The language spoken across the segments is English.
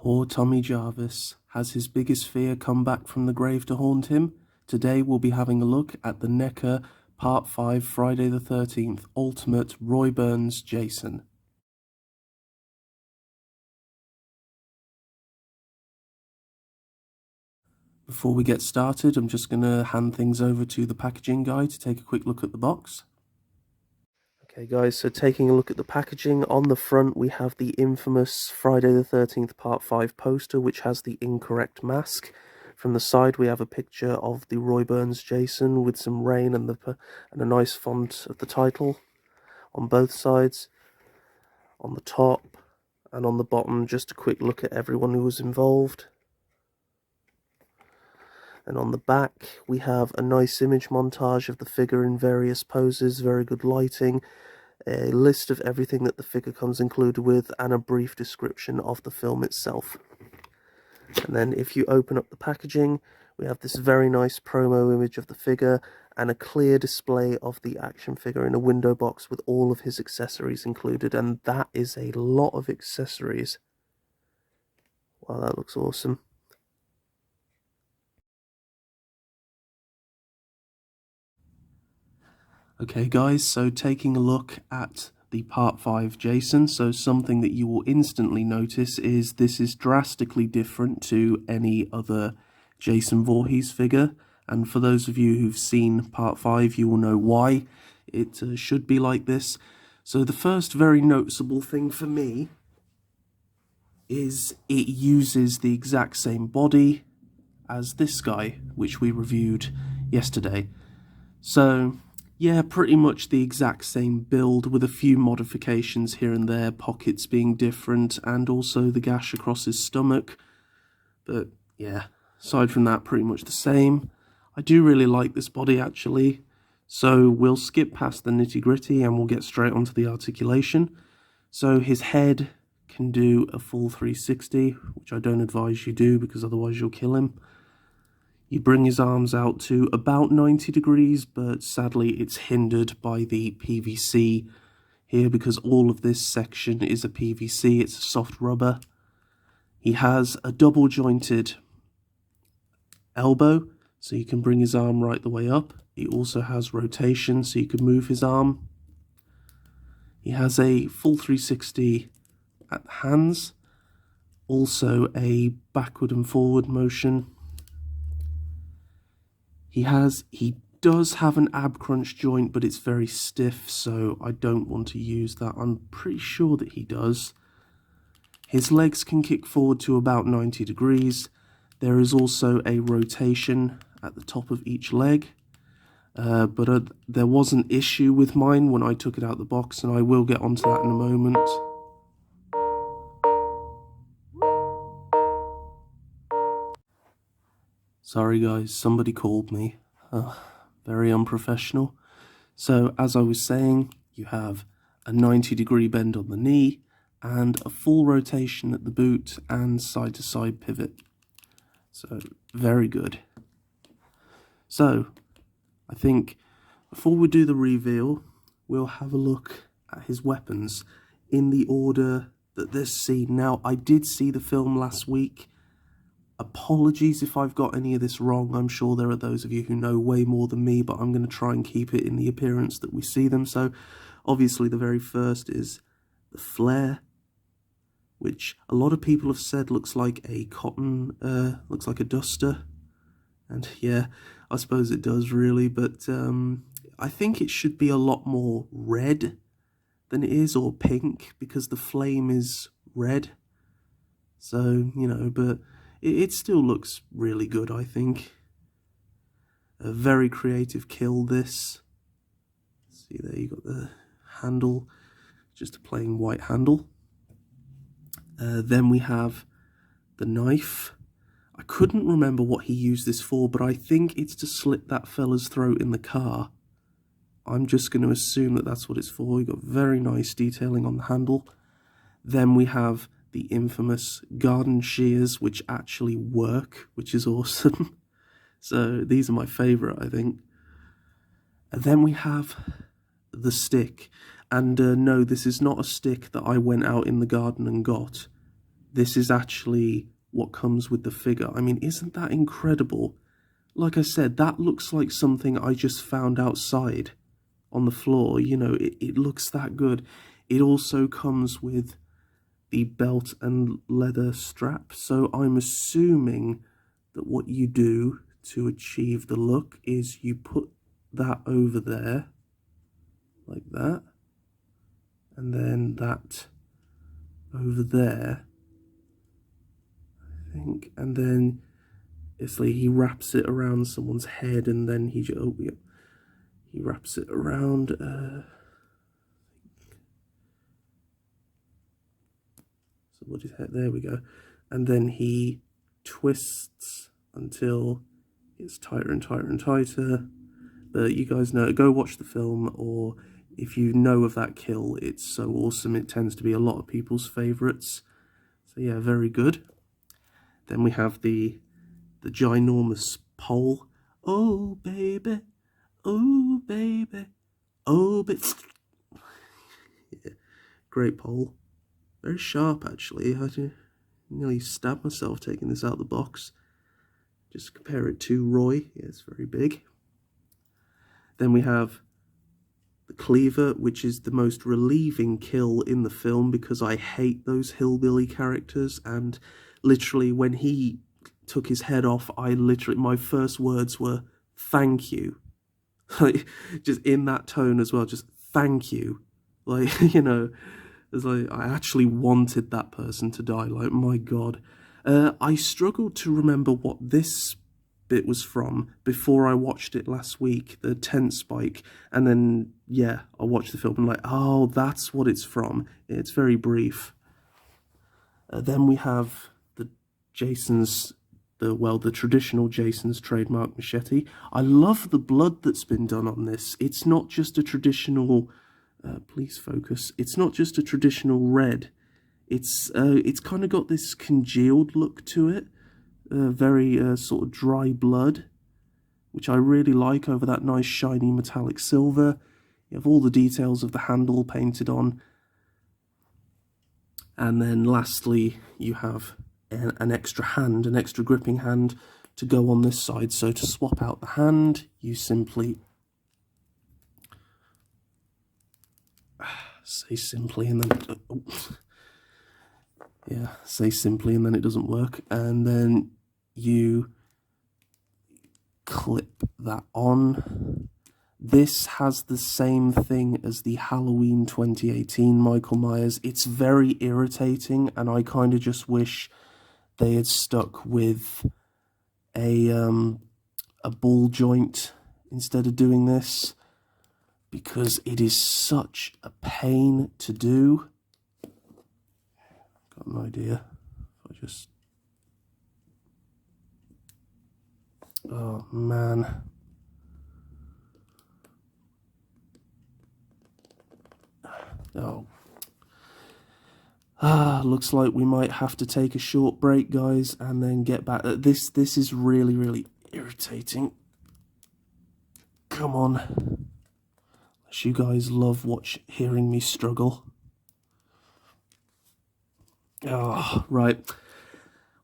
Poor Tommy Jarvis. Has his biggest fear come back from the grave to haunt him? Today we'll be having a look at the NECA Part 5 Friday the 13th Ultimate Roy Burns Jason. Before we get started, I'm just going to hand things over to the packaging guy to take a quick look at the box. Okay guys, so taking a look at the packaging, on the front we have the infamous Friday the 13th Part 5 poster, which has the incorrect mask. From the side we have a picture of the Roy Burns Jason with some rain and a nice font of the title on both sides. On the top and on the bottom, just a quick look at everyone who was involved. And on the back we have a nice image montage of the figure in various poses, very good lighting, a list of everything that the figure comes included with, and a brief description of the film itself. And then if you open up the packaging, we have this very nice promo image of the figure and a clear display of the action figure in a window box with all of his accessories included, and that is a lot of accessories. Wow, that looks awesome. Okay guys, so taking a look at the Part 5 Jason, so something that you will instantly notice is this is drastically different to any other Jason Voorhees figure, and for those of you who've seen Part 5 you will know why it should be like this. So the first very noticeable thing for me is it uses the exact same body as this guy, which we reviewed yesterday. So yeah, pretty much the exact same build with a few modifications here and there, pockets being different and also the gash across his stomach. But yeah, aside from that, pretty much the same. I do really like this body actually, so we'll skip past the nitty gritty and we'll get straight onto the articulation. So his head can do a full 360, which I don't advise you do because otherwise you'll kill him. You bring his arms out to about 90 degrees, but sadly it's hindered by the PVC here because all of this section is a PVC, it's a soft rubber. He has a double jointed elbow, so you can bring his arm right the way up. He also has rotation, so you can move his arm. He has a full 360 at the hands, also a backward and forward motion. He does have an ab crunch joint, but it's very stiff, so I don't want to use that. I'm pretty sure that he does. His legs can kick forward to about 90 degrees. There is also a rotation at the top of each leg, but there was an issue with mine when I took it out the box, and I will get onto that in a moment. Sorry guys, somebody called me. Very unprofessional. So as I was saying, you have a 90-degree bend on the knee and a full rotation at the boot and side-to-side pivot. So very good. So I think before we do the reveal, we'll have a look at his weapons in the order that they're seen. Now, I did see the film last week. Apologies if I've got any of this wrong. I'm sure there are those of you who know way more than me, but I'm going to try and keep it in the appearance that we see them. So obviously the very first is the flare, which a lot of people have said looks like a cotton, looks like a duster. And yeah, I suppose it does really, but I think it should be a lot more red than it is, or pink, because the flame is red. So, you know, but it still looks really good, I think. A very creative kill, this. See there, you got the handle, just a plain white handle. Then we have the knife. I couldn't remember what he used this for, but I think it's to slit that fella's throat in the car. I'm just going to assume that that's what it's for. You got very nice detailing on the handle. Then we have the infamous garden shears, which actually work, which is awesome. So these are my favourite, I think. And then we have the stick. And no, this is not a stick that I went out in the garden and got. this is actually what comes with the figure. I mean, isn't that incredible? Like I said, that looks like something I just found outside on the floor. You know, it looks that good. It also comes with the belt and leather strap, so I'm assuming that what you do to achieve the look is you put that over there like that, and then that over there, I think, and then it's like he wraps it around someone's head, and then he wraps it around somebody's head. There we go. And then he twists until it's tighter and tighter and tighter. But you guys know, go watch the film, or if you know of that kill, it's so awesome. It tends to be a lot of people's favourites. So yeah, very good. Then we have the ginormous pole. Oh baby, oh baby, oh baby. Yeah, great pole. Very sharp actually. I nearly stabbed myself taking this out of the box. Just compare it to Roy. Yeah, it's very big. Then we have the cleaver, which is the most relieving kill in the film because I hate those hillbilly characters, and literally when he took his head off, my first words were thank you. Like, just in that tone as well, just thank you. Like, you know, it's like I actually wanted that person to die. Like, my God. I struggled to remember what this bit was from before I watched it last week, the tent spike, and then yeah, I watched the film and like, oh, that's what it's from. It's very brief. Then we have the traditional Jason's trademark machete. I love the blood that's been done on this. It's not just a traditional please focus. It's not just a traditional red. It's kind of got this congealed look to it. Very sort of dry blood, which I really like over that nice shiny metallic silver. You have all the details of the handle painted on. And then lastly, you have an extra hand, an extra gripping hand to go on this side. So to swap out the hand, you simply say simply and then say simply and then it doesn't work, and then you clip that on. This has the same thing as the Halloween 2018 Michael Myers. It's very irritating, and I kind of just wish they had stuck with a ball joint instead of doing this, because it is such a pain to do. Got an idea. If I just... Oh, man. Oh. Looks like we might have to take a short break, guys, and then get back. This is really, really irritating. Come on. Unless you guys love hearing me struggle. Oh, right.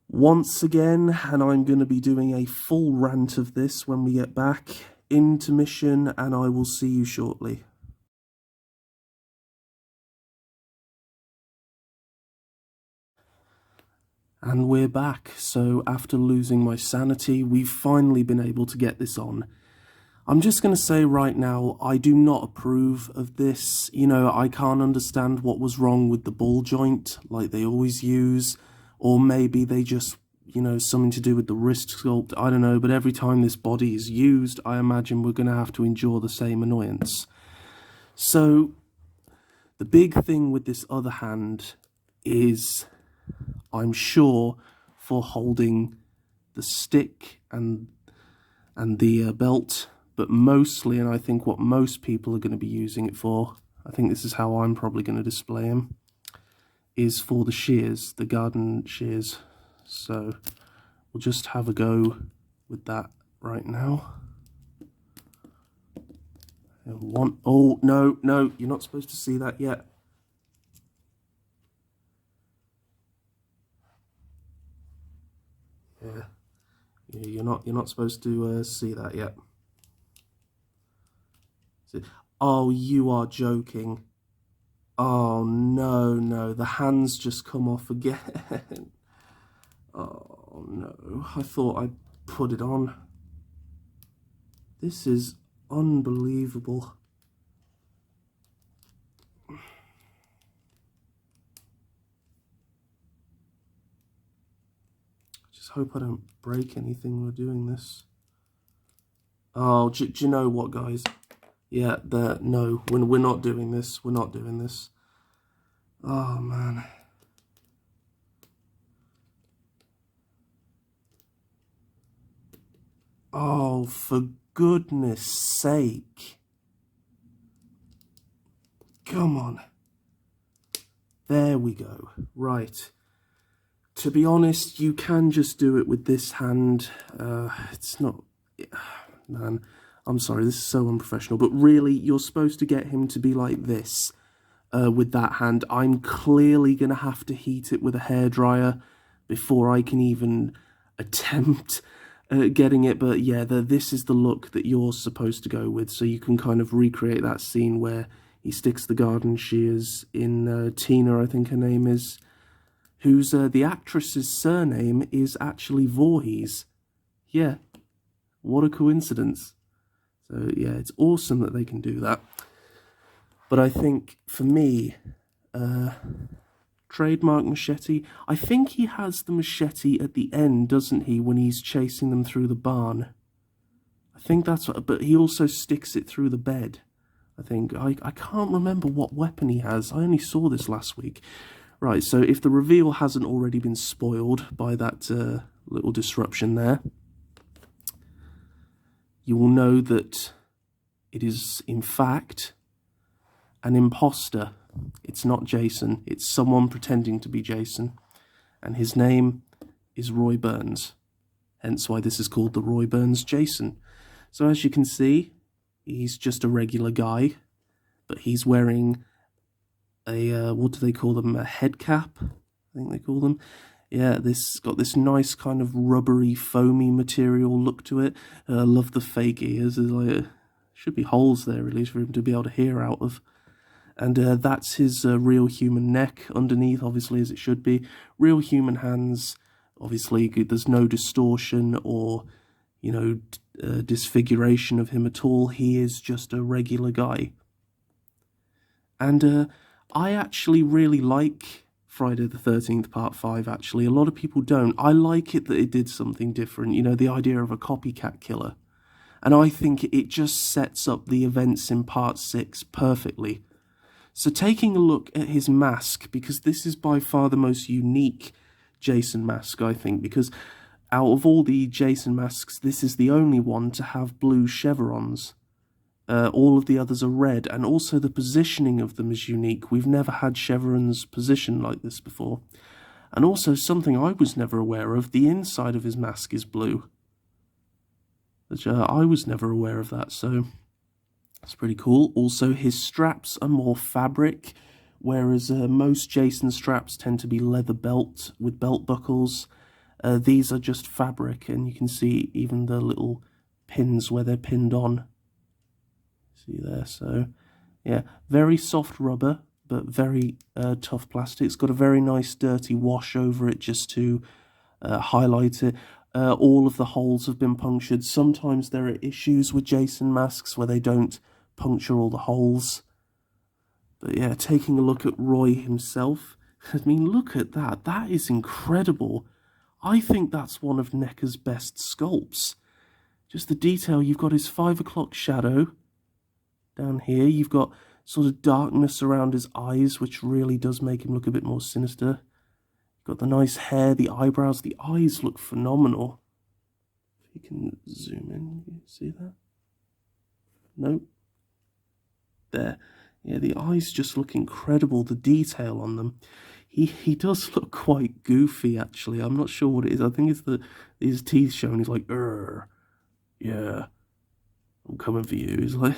Once again, and I'm going to be doing a full rant of this when we get back. Intermission, and I will see you shortly. And we're back. So after losing my sanity, we've finally been able to get this on. I'm just going to say right now, I do not approve of this. You know, I can't understand what was wrong with the ball joint, like they always use. Or maybe they just, you know, something to do with the wrist sculpt. I don't know, but every time this body is used, I imagine we're going to have to endure the same annoyance. So, the big thing with this other hand is, I'm sure, for holding the stick and the belt, but mostly, and I think what most people are going to be using it for, I think this is how I'm probably going to display them, is for the shears, the garden shears. So we'll just have a go with that right now. And oh, no, you're not supposed to see that yet. Yeah, yeah, you're not supposed to see that yet. Oh, you are joking. Oh, no, the hands just come off again. Oh, no, I thought I'd put it on. This is unbelievable. Just hope I don't break anything while doing this. Oh, do you know what, guys? Yeah, no, we're not doing this. We're not doing this. Oh, man. Oh, for goodness sake. Come on. There we go. Right. To be honest, you can just do it with this hand. It's not... Man, I'm sorry, this is so unprofessional. But really, you're supposed to get him to be like this with that hand. I'm clearly going to have to heat it with a hairdryer before I can even attempt getting it. But yeah, this is the look that you're supposed to go with. So you can kind of recreate that scene where he sticks the garden shears in Tina, I think her name is, whose the actress's surname is actually Voorhees. Yeah, what a coincidence. So yeah, it's awesome that they can do that. But I think, for me, trademark machete, I think he has the machete at the end, doesn't he, when he's chasing them through the barn. I think that's what, but he also sticks it through the bed. I think, I can't remember what weapon he has. I only saw this last week. Right, so if the reveal hasn't already been spoiled by that little disruption there, you will know that it is, in fact, an imposter. It's not Jason. It's someone pretending to be Jason. And his name is Roy Burns. Hence why this is called the Roy Burns Jason. So as you can see, he's just a regular guy, but he's wearing a, what do they call them? A head cap, I think they call them. Yeah, this got this nice kind of rubbery, foamy material look to it. I love the fake ears. There's like, should be holes there, at least, for him to be able to hear out of. And that's his real human neck underneath, obviously, as it should be. Real human hands, obviously, there's no distortion or, you know, disfiguration of him at all. He is just a regular guy. And I actually really like Friday the 13th Part 5, actually. A lot of people don't. I like it that it did something different, you know, the idea of a copycat killer. And I think it just sets up the events in Part 6 perfectly. So taking a look at his mask, because this is by far the most unique Jason mask, I think, because out of all the Jason masks, this is the only one to have blue chevrons. All of the others are red, and also the positioning of them is unique. We've never had chevrons positioned like this before. And also, something I was never aware of, the inside of his mask is blue. Which, I was never aware of that, so it's pretty cool. Also, his straps are more fabric, whereas most Jason straps tend to be leather belt with belt buckles. These are just fabric, and you can see even the little pins where they're pinned on. See there, so yeah, very soft rubber, but very tough plastic. It's got a very nice dirty wash over it just to highlight it. All of the holes have been punctured. Sometimes there are issues with Jason masks where they don't puncture all the holes. But yeah, taking a look at Roy himself, I mean, look at that. That is incredible. I think that's one of NECA's best sculpts. Just the detail. You've got his 5 o'clock shadow down here. You've got sort of darkness around his eyes, which really does make him look a bit more sinister. Got the nice hair, the eyebrows, the eyes look phenomenal. If you can zoom in, you see that? Nope. There. Yeah, the eyes just look incredible, the detail on them. He does look quite goofy, actually. I'm not sure what it is. I think it's his teeth showing. He's like, yeah, I'm coming for you. He's like,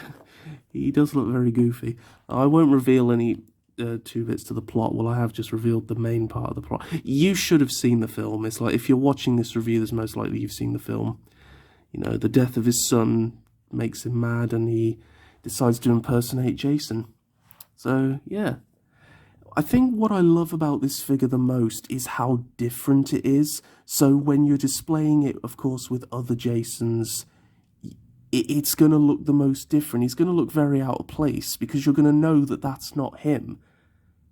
he does look very goofy. I won't reveal any two bits to the plot. Well, I have just revealed the main part of the plot. You should have seen the film. It's like, if you're watching this review, there's most likely you've seen the film. You know, the death of his son makes him mad, and he decides to impersonate Jason. So, yeah. I think what I love about this figure the most is how different it is. So when you're displaying it, of course, with other Jasons, it's going to look the most different. He's going to look very out of place, because you're going to know that that's not him.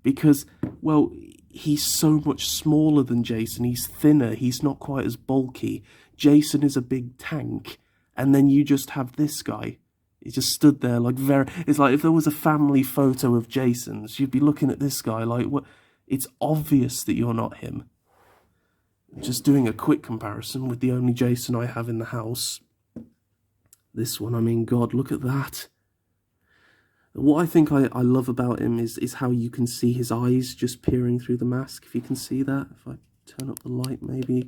Because, well, he's so much smaller than Jason. He's thinner. He's not quite as bulky. Jason is a big tank. And then you just have this guy. He just stood there like it's like if there was a family photo of Jason's, you'd be looking at this guy like, what? It's obvious that you're not him. Just doing a quick comparison with the only Jason I have in the house. This one, I mean, God, look at that. What I think I love about him is how you can see his eyes just peering through the mask. If you can see that, if I turn up the light, maybe you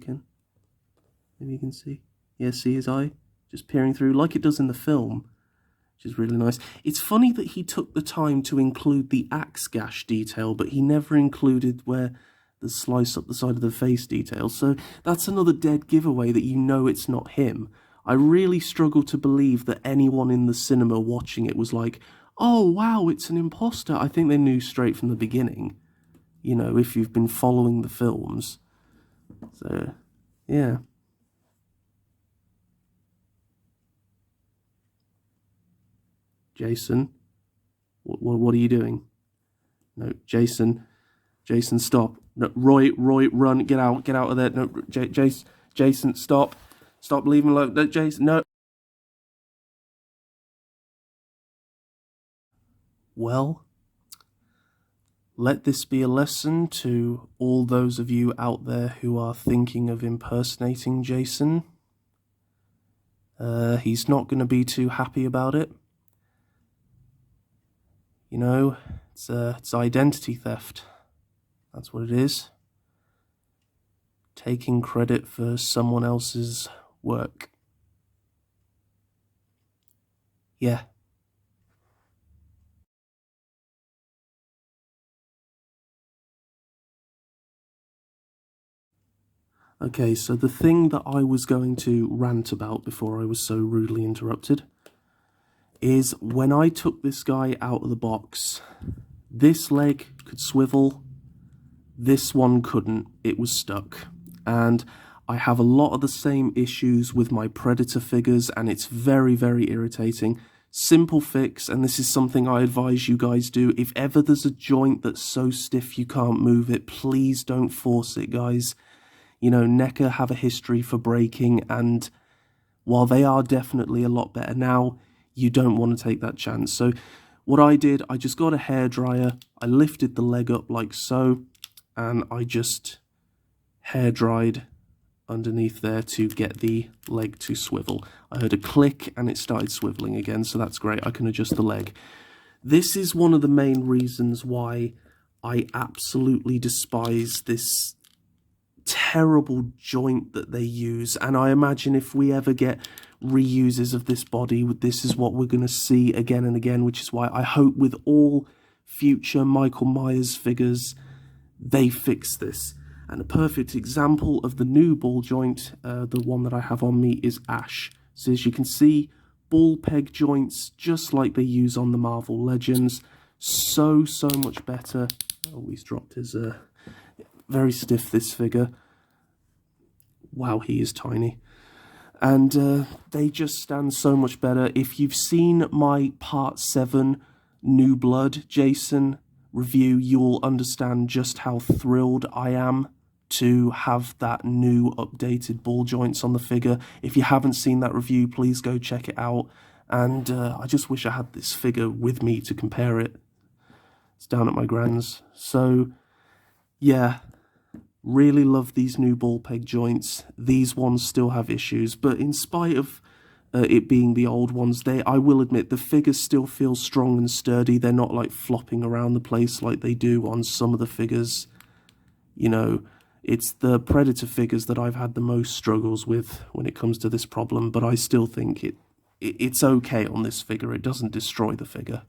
can see. Yeah, see his eye just peering through like it does in the film. Which is really nice. It's funny that he took the time to include the axe gash detail, but he never included where the slice up the side of the face detail. So that's another dead giveaway that you know it's not him. I really struggle to believe that anyone in the cinema watching it was like, oh wow, it's an imposter. I think they knew straight from the beginning, you know, if you've been following the films. So, yeah. Jason, what are you doing? No, Jason, stop. No, Roy, run, get out of there. No, Jason, stop, leave him alone. No, Jason, no. Well, let this be a lesson to all those of you out there who are thinking of impersonating Jason. He's not going to be too happy about it. You know, it's identity theft. That's what it is. Taking credit for someone else's work. Yeah. Okay, so the thing that I was going to rant about before I was so rudely interrupted is when I took this guy out of the box, this leg could swivel, this one couldn't, it was stuck. And I have a lot of the same issues with my Predator figures, and it's very, very irritating. Simple fix, and this is something I advise you guys do. If ever there's a joint that's so stiff you can't move it, please don't force it, guys. You know, NECA have a history for breaking, and while they are definitely a lot better now, you don't want to take that chance. So what I did, I just got a hairdryer, I lifted the leg up like so, and I just hair dried underneath there to get the leg to swivel. I heard a click and it started swiveling again, so that's great. I can adjust the leg. This is one of the main reasons why I absolutely despise this terrible joint that they use, and I imagine if we ever get reuses of this body, this is what we're going to see again and again, which is why I hope with all future Michael Myers figures they fix this. And a perfect example of the new ball joint, the one that I have on me, is Ash. So as you can see, ball peg joints just like they use on the Marvel Legends. So much better. Oh, he's dropped his very stiff, this figure. Wow, he is tiny. And they just stand so much better. If you've seen my Part 7 New Blood Jason review, you'll understand just how thrilled I am to have that new updated ball joints on the figure. If you haven't seen that review, please go check it out. And I just wish I had this figure with me to compare it. It's down at my grand's. So, yeah. Really love these new ball peg joints. These ones still have issues, but in spite of it being the old ones, I will admit the figures still feel strong and sturdy. They're not like flopping around the place like they do on some of the figures. You know, it's the Predator figures that I've had the most struggles with when it comes to this problem, but I still think it's okay on this figure. It doesn't destroy the figure.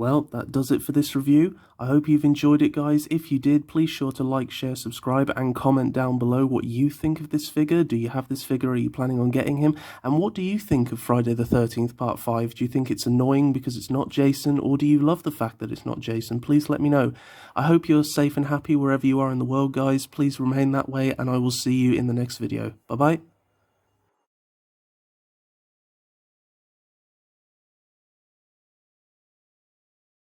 Well, that does it for this review. I hope you've enjoyed it, guys. If you did, please sure to like, share, subscribe, and comment down below what you think of this figure. Do you have this figure? Are you planning on getting him? And what do you think of Friday the 13th Part 5? Do you think it's annoying because it's not Jason, or do you love the fact that it's not Jason? Please let me know. I hope you're safe and happy wherever you are in the world, guys. Please remain that way, and I will see you in the next video. Bye-bye.